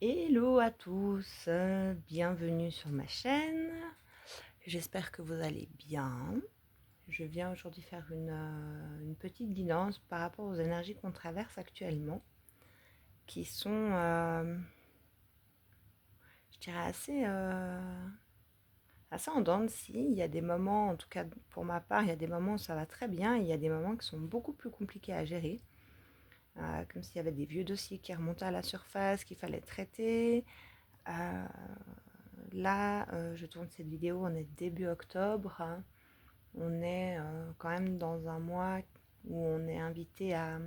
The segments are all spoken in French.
Hello à tous, bienvenue sur ma chaîne. J'espère que vous allez bien. Je viens aujourd'hui faire une petite guidance par rapport aux énergies qu'on traverse actuellement, qui sont, je dirais, assez en dents de scie. Il y a des moments, en tout cas pour ma part, il y a des moments où ça va très bien, et il y a des moments qui sont beaucoup plus compliqués à gérer. Comme s'il y avait des vieux dossiers qui remontaient à la surface, qu'il fallait traiter. Euh, Là, je tourne cette vidéo, on est début octobre, hein. On est quand même dans un mois où on est invité à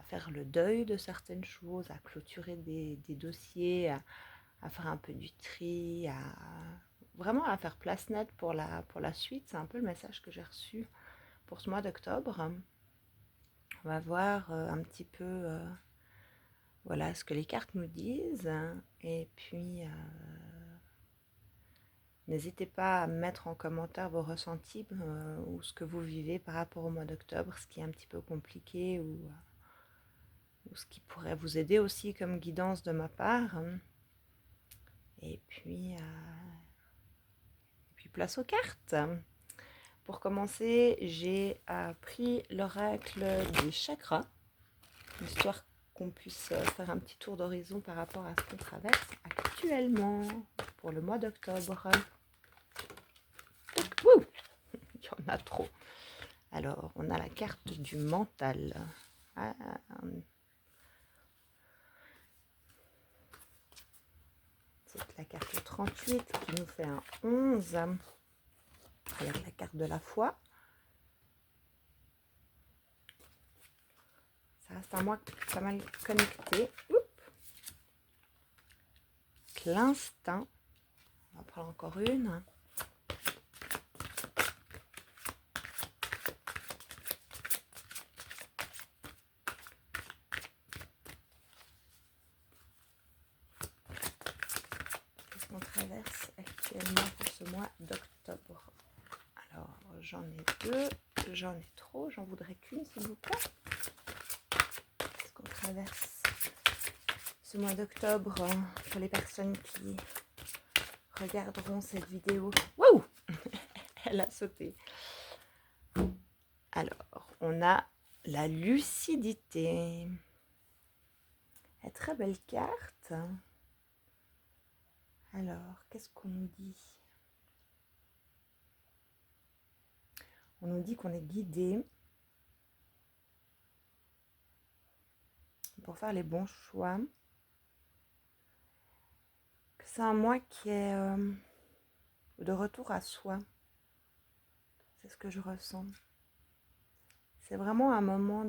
faire le deuil de certaines choses, à clôturer des dossiers, à faire un peu du tri, vraiment à faire place nette pour la suite. C'est un peu le message que j'ai reçu pour ce mois d'octobre. On va voir un petit peu voilà ce que les cartes nous disent, et puis n'hésitez pas à mettre en commentaire vos ressentis ou ce que vous vivez par rapport au mois d'octobre, ce qui est un petit peu compliqué ou ce qui pourrait vous aider aussi comme guidance de ma part. Et puis place aux cartes. Pour commencer, j'ai pris l'oracle des chakras, histoire qu'on puisse faire un petit tour d'horizon par rapport à ce qu'on traverse actuellement pour le mois d'octobre. Wouh, il y en a trop. Alors, on a la carte du mental. Ah, c'est la carte 38 qui nous fait un 11. Avec la carte de la foi. Ça reste un mois pas mal connecté. L'instinct. On va prendre encore une. Qu'est-ce qu'on traverse actuellement pour ce mois d'octobre? Alors, j'en ai deux. J'en ai trop. J'en voudrais qu'une, s'il vous plaît. Qu'est-ce qu'on traverse ce mois d'octobre pour les personnes qui regarderont cette vidéo? Waouh! Elle a sauté. Alors, on a la lucidité. Une très belle carte. Alors, qu'est-ce qu'on nous dit? On nous dit qu'on est guidé pour faire les bons choix. Que c'est un mois qui est de retour à soi. C'est ce que je ressens. C'est vraiment un moment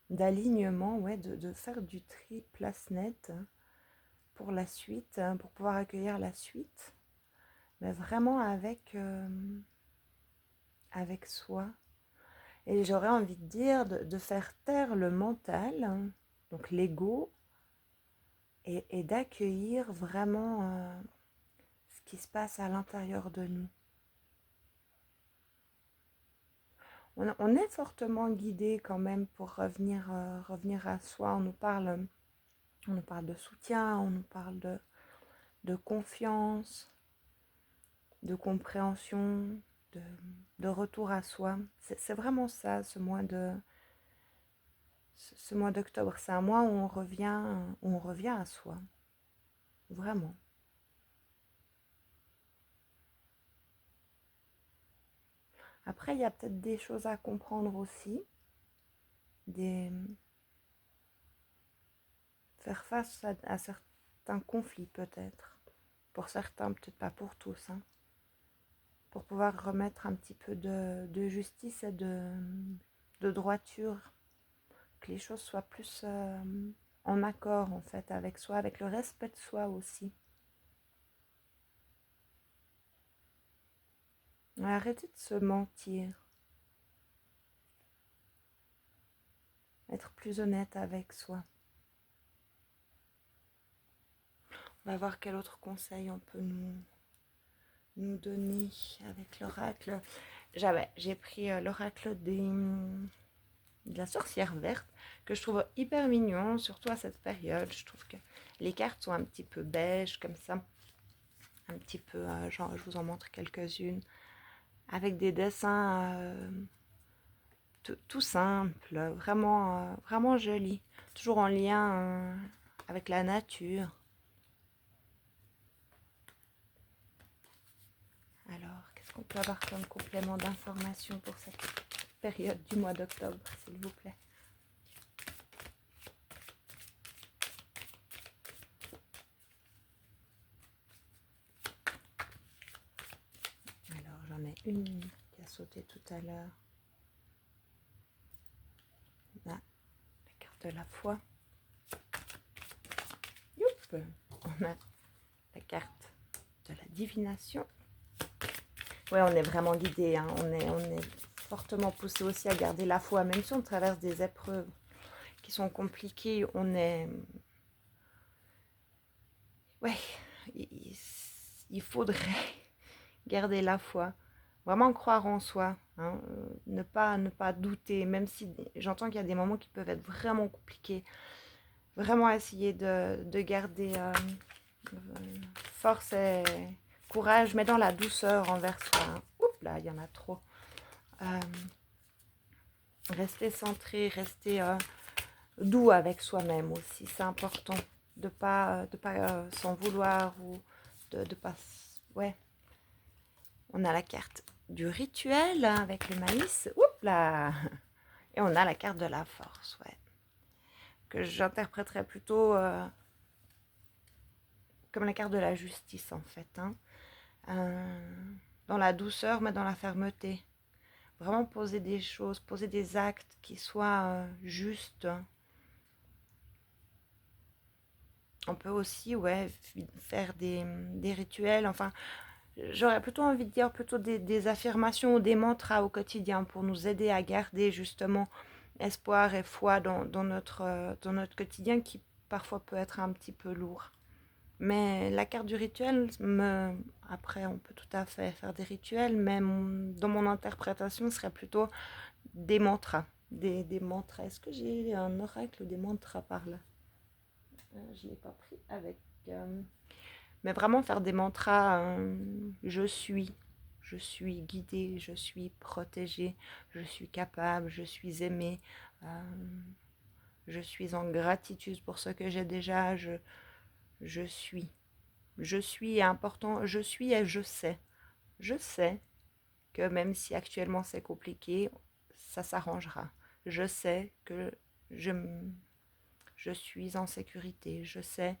d'alignement, ouais, de faire du tri place nette pour la suite, pour pouvoir accueillir la suite, mais vraiment avec soi. Et j'aurais envie de dire de faire taire le mental, donc l'ego, et d'accueillir vraiment ce qui se passe à l'intérieur de nous. On est fortement guidé quand même pour revenir à soi. On nous parle de soutien, on nous parle de confiance, de compréhension, de retour à soi. C'est vraiment ça, ce mois d'octobre. C'est un mois où on revient à soi. Vraiment. Après, il y a peut-être des choses à comprendre aussi. Faire face à certains conflits peut-être. Pour certains, peut-être pas pour tous. Pour pouvoir remettre un petit peu de justice et de droiture. Que les choses soient plus en accord en fait avec soi, avec le respect de soi aussi. Arrêter de se mentir. Être plus honnête avec soi. On va voir quel autre conseil on peut nous donner avec l'oracle. J'ai pris l'oracle de la sorcière verte, que je trouve hyper mignon, surtout à cette période. Je trouve que les cartes sont un petit peu beige comme ça, un petit peu, genre, je vous en montre quelques-unes, avec des dessins tout simples, vraiment, vraiment jolis, toujours en lien avec la nature. Alors, qu'est-ce qu'on peut avoir comme complément d'information pour cette période du mois d'octobre, s'il vous plaît? Alors, j'en ai une qui a sauté tout à l'heure. Là, la carte de la foi. Youp! On a la carte de la divination. Ouais, on est vraiment guidé, hein. On est fortement poussé aussi à garder la foi, même si on traverse des épreuves qui sont compliquées. Ouais, il faudrait garder la foi, vraiment croire en soi, hein, ne pas douter, même si j'entends qu'il y a des moments qui peuvent être vraiment compliqués. Vraiment essayer de garder force et courage, mais dans la douceur envers soi, hein. Oups, là, il y en a trop. Rester centré, rester doux avec soi-même aussi. C'est important de pas s'en vouloir ou de pas... Ouais. On a la carte du rituel avec le maïs. Oups là. Et on a la carte de la force, ouais. Que j'interpréterais plutôt comme la carte de la justice, en fait, hein. Dans la douceur, mais dans la fermeté. Vraiment poser des choses, poser des actes qui soient justes. On peut aussi, ouais, faire des rituels, enfin, j'aurais plutôt envie de dire plutôt des affirmations ou des mantras au quotidien pour nous aider à garder justement espoir et foi dans dans notre quotidien qui parfois peut être un petit peu lourd. Mais la carte du rituel, après on peut tout à fait faire des rituels, mais dans mon interprétation, ce serait plutôt des mantras. Des mantras. Est-ce que j'ai un oracle ou des mantras par là? Je ne l'ai pas pris avec... Mais vraiment faire des mantras, je suis guidée, je suis protégée, je suis capable, je suis aimée, je suis en gratitude pour ce que j'ai déjà, je suis. Je suis important, je suis et je sais. Je sais que même si actuellement c'est compliqué, ça s'arrangera. Je sais que je, je suis en sécurité, je sais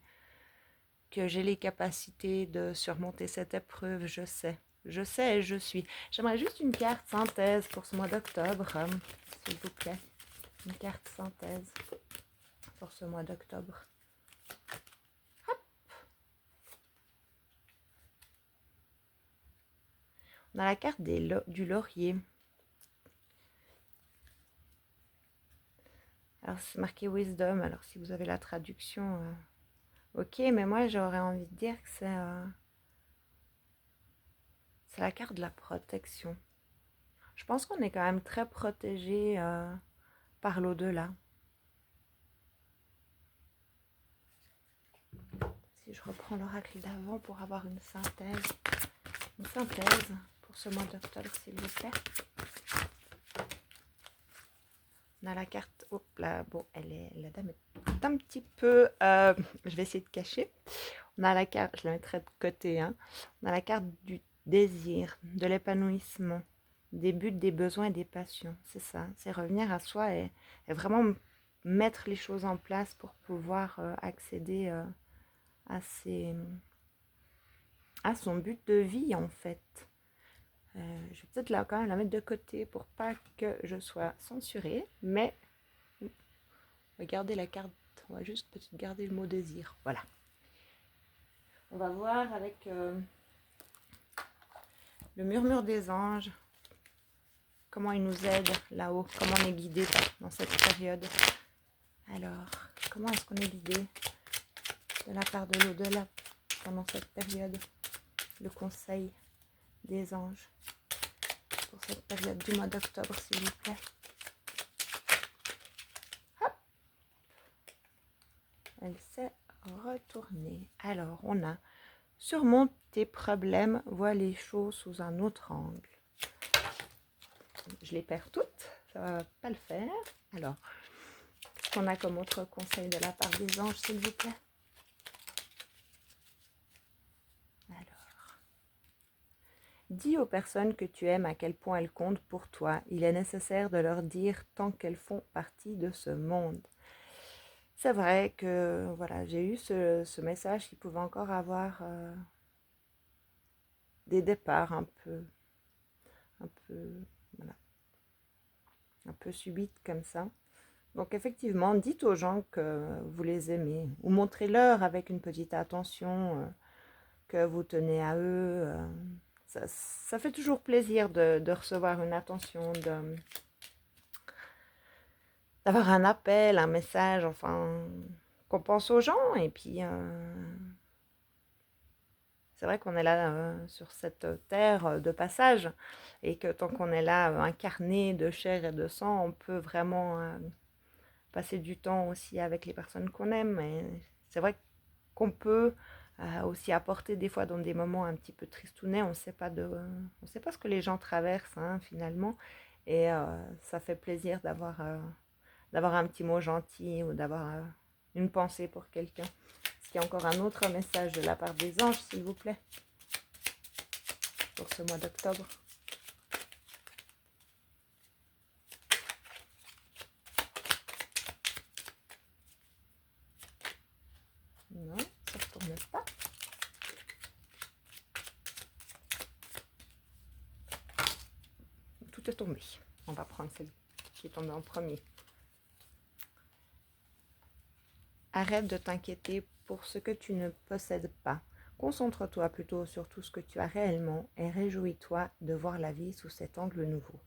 que j'ai les capacités de surmonter cette épreuve, je sais. Je sais et je suis. J'aimerais juste une carte synthèse pour ce mois d'octobre, s'il vous plaît. Une carte synthèse pour ce mois d'octobre. Hop. On a la carte du laurier. Alors c'est marqué Wisdom, alors si vous avez la traduction, ok, mais moi j'aurais envie de dire que c'est la carte de la protection. Je pense qu'on est quand même très protégé par l'au-delà. Si je reprends l'oracle d'avant pour avoir une synthèse pour ce mois d'octobre, s'il vous plaît. On a la carte, hop là, bon, la dame est un petit peu, je vais essayer de cacher. On a la carte, je la mettrai de côté, hein. On a la carte du désir, de l'épanouissement, des buts, des besoins et des passions. C'est ça, c'est revenir à soi et vraiment mettre les choses en place pour pouvoir accéder à son but de vie, en fait. Je vais peut-être quand même la mettre de côté pour pas que je sois censurée, mais on va garder la carte, on va juste peut-être garder le mot désir, voilà. On va voir avec le murmure des anges, comment ils nous aident là-haut, comment on est guidé dans cette période. Alors, comment est-ce qu'on est guidé de la part de l'au-delà pendant cette période? Le conseil des anges pour cette période du mois d'octobre, s'il vous plaît. Hop. Elle s'est retournée. Alors, on a surmonte tes problèmes, vois les choses sous un autre angle. Je les perds toutes, ça va pas le faire. Alors, qu'est-ce qu'on a comme autre conseil de la part des anges, s'il vous plaît? Alors, dis aux personnes que tu aimes à quel point elles comptent pour toi. Il est nécessaire de leur dire tant qu'elles font partie de ce monde. C'est vrai que voilà, j'ai eu ce message qui pouvait encore avoir des départs un peu, voilà, un peu subites comme ça. Donc effectivement, dites aux gens que vous les aimez ou montrez-leur avec une petite attention que vous tenez à eux. Ça fait toujours plaisir de recevoir une attention, d'avoir un appel, un message, enfin, qu'on pense aux gens. Et puis, c'est vrai qu'on est là sur cette terre de passage et que tant qu'on est là incarné de chair et de sang, on peut vraiment passer du temps aussi avec les personnes qu'on aime. Et c'est vrai qu'on peut aussi apporter des fois dans des moments un petit peu tristounets. On ne sait pas ce que les gens traversent hein, finalement. Et ça fait plaisir d'avoir un petit mot gentil ou d'avoir une pensée pour quelqu'un. Est-ce qu'il y a encore un autre message de la part des anges, s'il vous plaît, pour ce mois d'octobre? Non, ça ne retourne pas. Tout est tombé. On va prendre celle qui est tombée en premier. Arrête de t'inquiéter pour ce que tu ne possèdes pas. Concentre-toi plutôt sur tout ce que tu as réellement et réjouis-toi de voir la vie sous cet angle nouveau.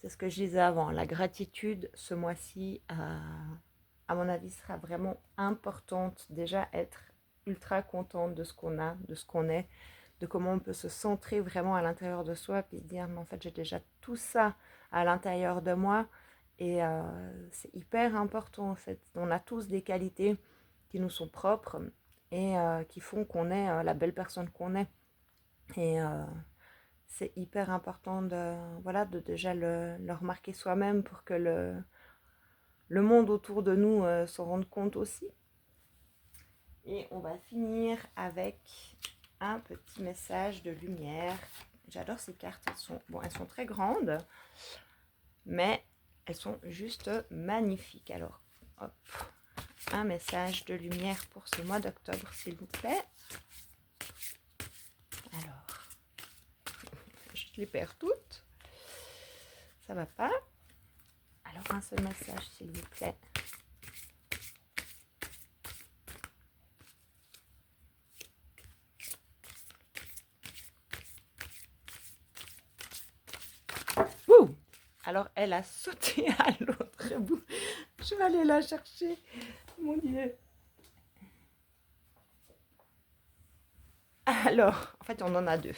C'est ce que je disais avant. La gratitude, ce mois-ci, à mon avis, sera vraiment importante. Déjà, être ultra contente de ce qu'on a, de ce qu'on est, de comment on peut se centrer vraiment à l'intérieur de soi, puis se dire, mais en fait, j'ai déjà tout ça à l'intérieur de moi. Et c'est hyper important, en fait. On a tous des qualités qui nous sont propres et qui font qu'on est la belle personne qu'on est. Et c'est hyper important voilà, de déjà le remarquer soi-même pour que le monde autour de nous s'en rende compte aussi. Et on va finir avec un petit message de lumière. J'adore ces cartes, elles sont très grandes, mais elles sont juste magnifiques. Alors, hop, un message de lumière pour ce mois d'octobre, s'il vous plaît. Alors, je les perds toutes. Ça va pas. Alors, un seul message, s'il vous plaît. Ouh! Alors, elle a sauté à l'autre bout. Je vais aller la chercher. Mon Dieu. Alors, en fait, on en a deux.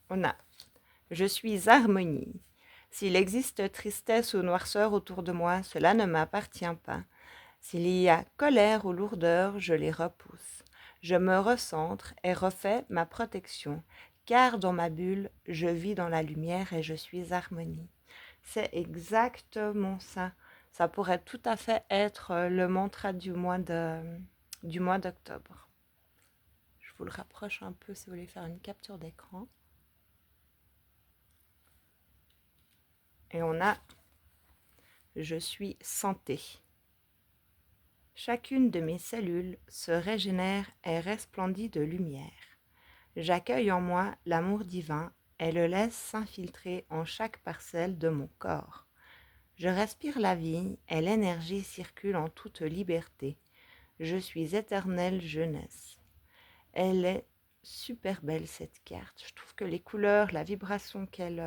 On a « Je suis harmonie. S'il existe tristesse ou noirceur autour de moi, cela ne m'appartient pas. S'il y a colère ou lourdeur, je les repousse. Je me recentre et refais ma protection, car dans ma bulle, je vis dans la lumière et je suis harmonie. » C'est exactement ça. Ça pourrait tout à fait être le mantra du mois d'octobre. Je vous le rapproche un peu si vous voulez faire une capture d'écran. Et on a « Je suis santé ». Chacune de mes cellules se régénère et resplendit de lumière. J'accueille en moi l'amour divin et le laisse s'infiltrer en chaque parcelle de mon corps. Je respire la vie et l'énergie circule en toute liberté. Je suis éternelle jeunesse. Elle est super belle cette carte. Je trouve que les couleurs, la vibration qu'elle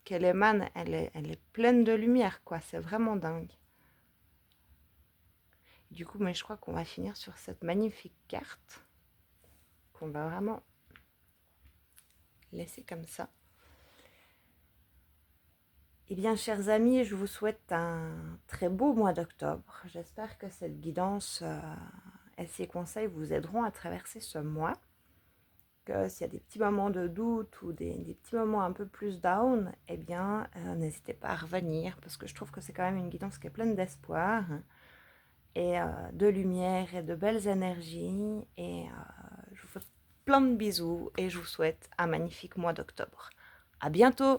émane, elle est pleine de lumière, quoi. C'est vraiment dingue. Du coup, mais je crois qu'on va finir sur cette magnifique carte qu'on va vraiment laisser comme ça. Eh bien, chers amis, je vous souhaite un très beau mois d'octobre. J'espère que cette guidance et ces conseils vous aideront à traverser ce mois. Que s'il y a des petits moments de doute ou des petits moments un peu plus down, eh bien, n'hésitez pas à revenir parce que je trouve que c'est quand même une guidance qui est pleine d'espoir et de lumière et de belles énergies. Et je vous fais plein de bisous et je vous souhaite un magnifique mois d'octobre. À bientôt!